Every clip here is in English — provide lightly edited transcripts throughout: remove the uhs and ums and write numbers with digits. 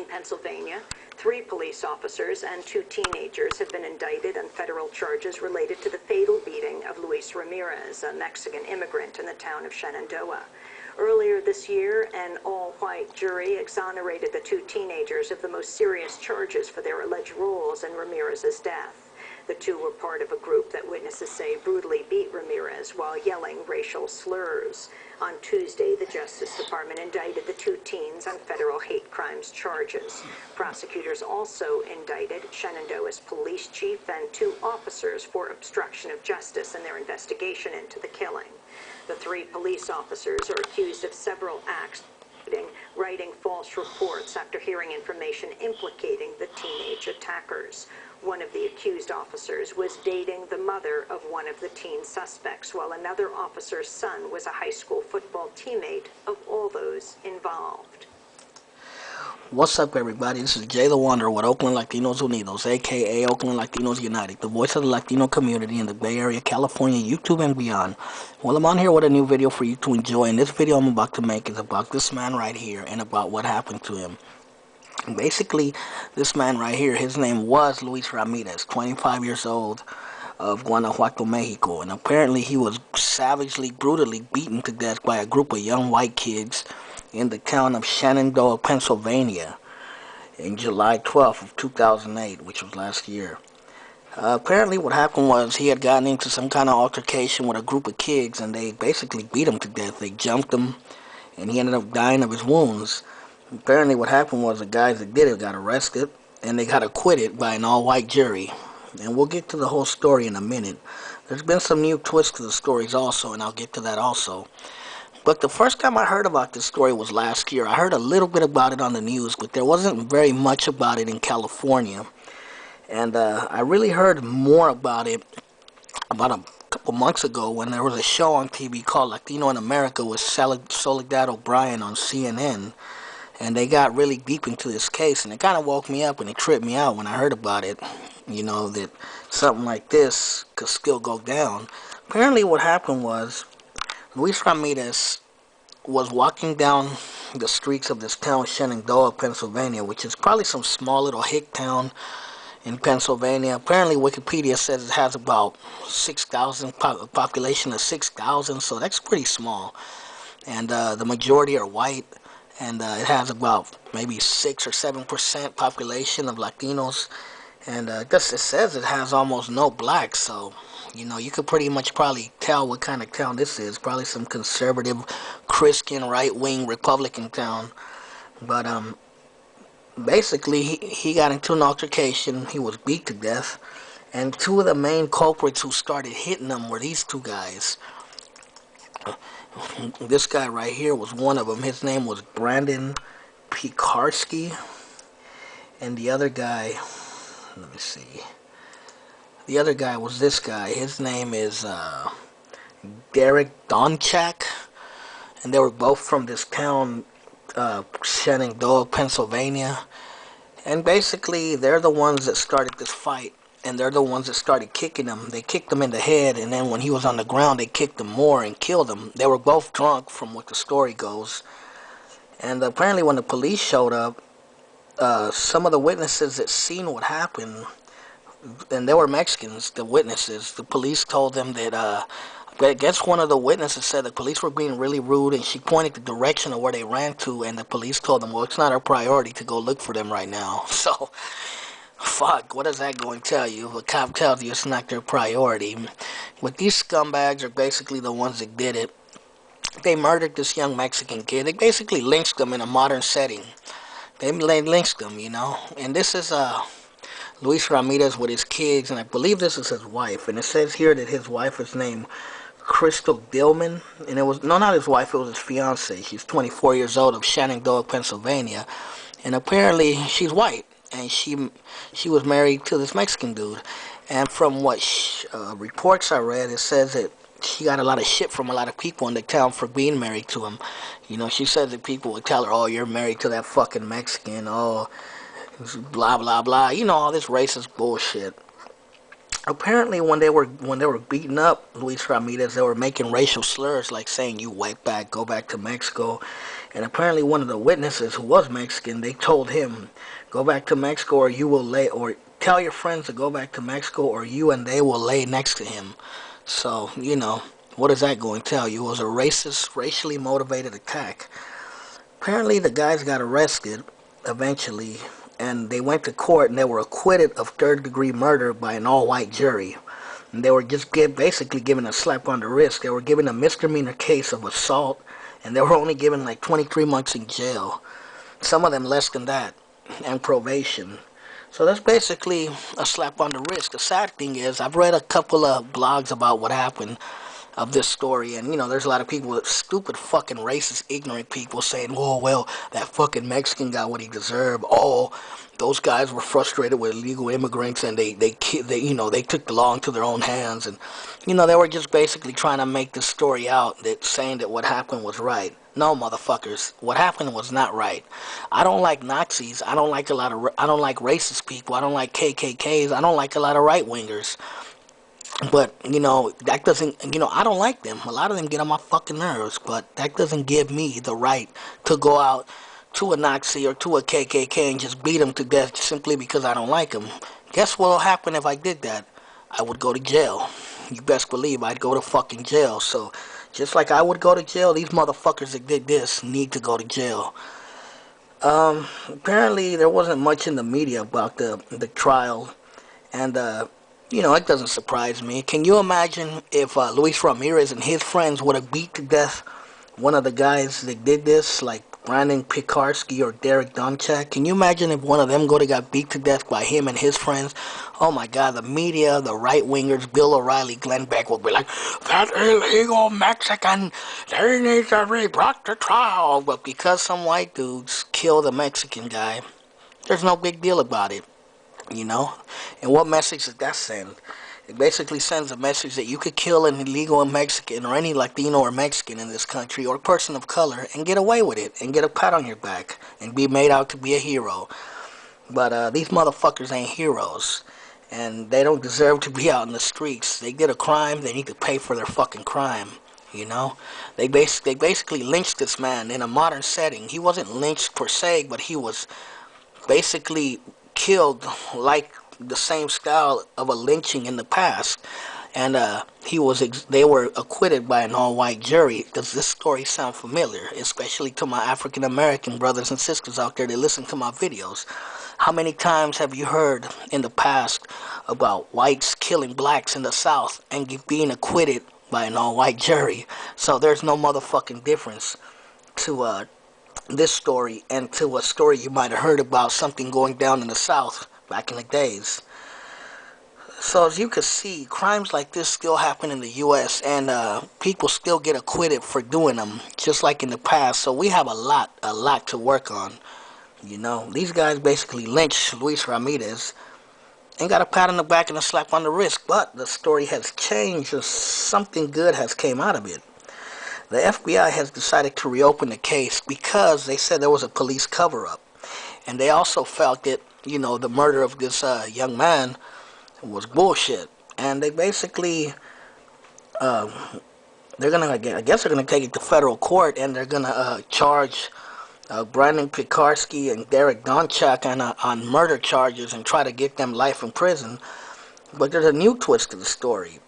In Pennsylvania, 3 police officers and 2 teenagers have been indicted on federal charges related to the fatal beating of Luis Ramirez, a Mexican immigrant in the town of Shenandoah. Earlier this year, an all-white jury exonerated the 2 teenagers of the most serious charges for their alleged roles in Ramirez's death. The 2 were part of a group that witnesses say brutally beat Ramirez while yelling racial slurs. On Tuesday, the Justice Department indicted the 2 teens on federal hate crimes charges. Prosecutors also indicted Shenandoah's police chief and 2 officers for obstruction of justice in their investigation into the killing. The 3 police officers are accused of several acts, including writing false reports after hearing information implicating the teenage attackers. One of the accused officers was dating the mother of one of the teen suspects, while another officer's son was a high school football teammate of all those involved. What's up, everybody? This is Jay the Wanderer with Oakland Latinos Unidos, aka Oakland Latinos United, the voice of the Latino community in the Bay Area, California, YouTube, and beyond. Well, I'm on here with a new video for you to enjoy, and this video I'm about to make is about this man right here and about what happened to him. Basically, this man right here, his name was Luis Ramirez, 25 years old, of Guanajuato, Mexico, and apparently he was savagely, brutally beaten to death by a group of young white kids in the town of Shenandoah, Pennsylvania, in July 12th of 2008, which was last year. Apparently what happened was he had gotten into some kind of altercation with a group of kids, and they basically beat him to death. They jumped him, and he ended up dying of his wounds. Apparently what happened was the guys that did it got arrested, and they got acquitted by an all-white jury. And we'll get to the whole story in a minute. There's been some new twists to the stories also, and I'll get to that also. But the first time I heard about this story was last year. I heard a little bit about it on the news, but there wasn't very much about it in California. And I really heard more about it about a couple months ago when there was a show on TV called Latino in America with Soledad O'Brien on CNN. And they got really deep into this case, and it kind of woke me up and it tripped me out when I heard about it, you know, that something like this could still go down. Apparently what happened was Luis Ramirez was walking down the streets of this town, Shenandoah, Pennsylvania, which is probably some small little hick town in Pennsylvania. Apparently Wikipedia says it has about 6,000, a population of 6,000, so that's pretty small. And the majority are white. And it has about maybe 6 or 7% population of Latinos. And I guess it says it has almost no blacks. So, you know, you could pretty much probably tell what kind of town this is. Probably some conservative, Christian, right-wing, Republican town. But basically, he got into an altercation. He was beat to death. And 2 of the main culprits who started hitting him were these 2 guys. This guy right here was one of them. His name was Brandon Piekarski. And the other guy, let me see. The other guy was this guy. His name is Derek Donchak. And they were both from this town, Shenandoah, Pennsylvania. And basically, they're the ones that started this fight. And they're the ones that started kicking him. They kicked him in the head, and then when he was on the ground, they kicked him more and killed him. They were both drunk, from what the story goes. And apparently when the police showed up, some of the witnesses that seen what happened, and they were Mexicans, the witnesses, the police told them that, I guess one of the witnesses said the police were being really rude, and she pointed the direction of where they ran to, and the police told them, well, it's not our priority to go look for them right now. So fuck, what is that going to tell you? If a cop tells you it's not their priority. But these scumbags are basically the ones that did it. They murdered this young Mexican kid. They basically lynched him in a modern setting. They lynched him, you know. And this is Luis Ramirez with his kids, and I believe this is his wife. And it says here that his wife is named Crystal Dillman. And it was, no, not his wife, it was his fiance. She's 24 years old, of Shenandoah, Pennsylvania. And apparently she's white. And she was married to this Mexican dude. And from what reports I read, it says that she got a lot of shit from a lot of people in the town for being married to him. You know, she said that people would tell her, oh, you're married to that fucking Mexican, oh, blah, blah, blah. You know, all this racist bullshit. Apparently, when they were beating up Luis Ramirez, they were making racial slurs like saying "you white back, go back to Mexico." And apparently, one of the witnesses who was Mexican, they told him, "Go back to Mexico, or you will lay, or tell your friends to go back to Mexico, or you and they will lay next to him." So what is that going to tell you? It was a racist, racially motivated attack. Apparently, the guys got arrested eventually, and they went to court and they were acquitted of third-degree murder by an all-white jury. And they were just basically given a slap on the wrist. They were given a misdemeanor case of assault, and they were only given like 23 months in jail. Some of them less than that, and probation. So that's basically a slap on the wrist. The sad thing is, I've read a couple of blogs about what happened of this story, and there's a lot of people, stupid fucking racist ignorant people, saying, "Oh well, that fucking Mexican got what he deserved. Oh, those guys were frustrated with illegal immigrants, and they took the law into their own hands." And they were just basically trying to make this story out, that saying that what happened was right. No, motherfuckers, what happened was not right. I don't like Nazis. I don't like I don't like racist people. I don't like KKKs. I don't like a lot of right wingers. But, that doesn't, I don't like them. A lot of them get on my fucking nerves, but that doesn't give me the right to go out to a Nazi or to a KKK and just beat them to death simply because I don't like them. Guess what will happen if I did that? I would go to jail. You best believe I'd go to fucking jail. So, just like I would go to jail, these motherfuckers that did this need to go to jail. Apparently there wasn't much in the media about the trial, and it doesn't surprise me. Can you imagine if Luis Ramirez and his friends would have beat to death one of the guys that did this, like Brandon Pekarsky or Derek Donchak? Can you imagine if one of them got beat to death by him and his friends? Oh my God, the media, the right-wingers, Bill O'Reilly, Glenn Beck will be like, "That illegal Mexican, they need to be brought to trial." But because some white dudes killed a Mexican guy, there's no big deal about it. And what message does that send? It basically sends a message that you could kill an illegal Mexican or any Latino or Mexican in this country or person of color and get away with it and get a pat on your back and be made out to be a hero. But these motherfuckers ain't heroes, and they don't deserve to be out in the streets. They did a crime, they need to pay for their fucking crime. They basically lynched this man in a modern setting. He wasn't lynched per se, but he was basically killed like the same style of a lynching in the past, and they were acquitted by an all-white jury. Does this story sound familiar, especially to my African American brothers and sisters out there that listen to my videos? How many times have you heard in the past about whites killing blacks in the South and being acquitted by an all-white jury? So there's no motherfucking difference to this story and to a story you might have heard about something going down in the South back in the days. So as you can see, crimes like this still happen in the U.S. and people still get acquitted for doing them, just like in the past. So we have a lot to work on. These guys basically lynched Luis Ramirez and got a pat on the back and a slap on the wrist. But the story has changed. Something good has came out of it. The FBI has decided to reopen the case because they said there was a police cover-up. And they also felt that, the murder of this young man was bullshit. And they basically, I guess they're going to take it to federal court, and they're going to charge Brandon Pekarsky and Derek Donchak on murder charges and try to get them life in prison. But there's a new twist to the story.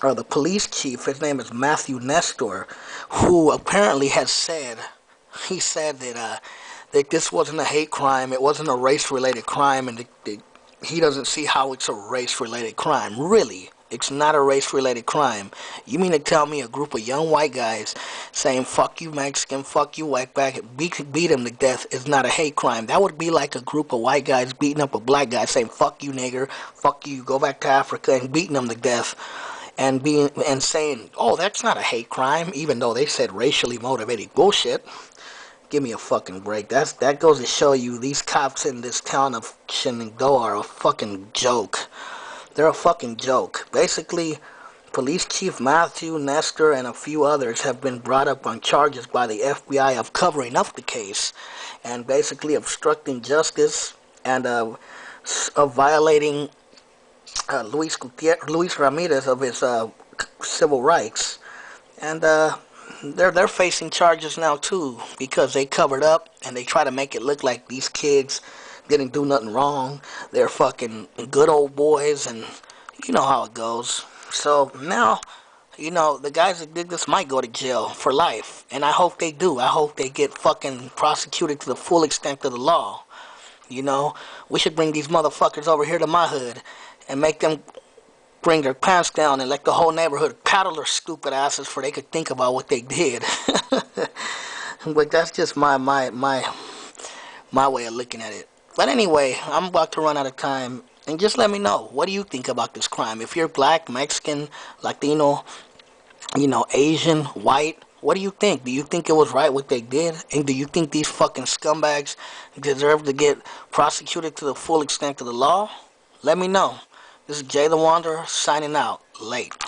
The police chief, his name is Matthew Nestor, who apparently said that this wasn't a hate crime, it wasn't a race-related crime, and he doesn't see how it's a race-related crime. Really, it's not a race-related crime. You mean to tell me a group of young white guys saying, "Fuck you Mexican, fuck you white back," beat him to death is not a hate crime? That would be like a group of white guys beating up a black guy saying, "Fuck you nigger, fuck you, go back to Africa," and beating him to death. And saying, "Oh, that's not a hate crime," even though they said racially motivated bullshit. Give me a fucking break. That goes to show you these cops in this town of Shenandoah are a fucking joke. They're a fucking joke. Basically, Police Chief Matthew Nestor and a few others have been brought up on charges by the FBI of covering up the case and basically obstructing justice and of violating Luis Ramirez of his civil rights, and they're facing charges now too because they covered up and they try to make it look like these kids didn't do nothing wrong. They're fucking good old boys, and you know how it goes. So now, the guys that did this might go to jail for life, and I hope they do. I hope they get fucking prosecuted to the full extent of the law. We should bring these motherfuckers over here to my hood and make them bring their pants down and let the whole neighborhood paddle their stupid asses for they could think about what they did. But that's just my way of looking at it. But anyway, I'm about to run out of time. And just let me know, what do you think about this crime? If you're black, Mexican, Latino, Asian, white, what do you think? Do you think it was right what they did? And do you think these fucking scumbags deserve to get prosecuted to the full extent of the law? Let me know. This is Jay the Wanderer signing out. Late.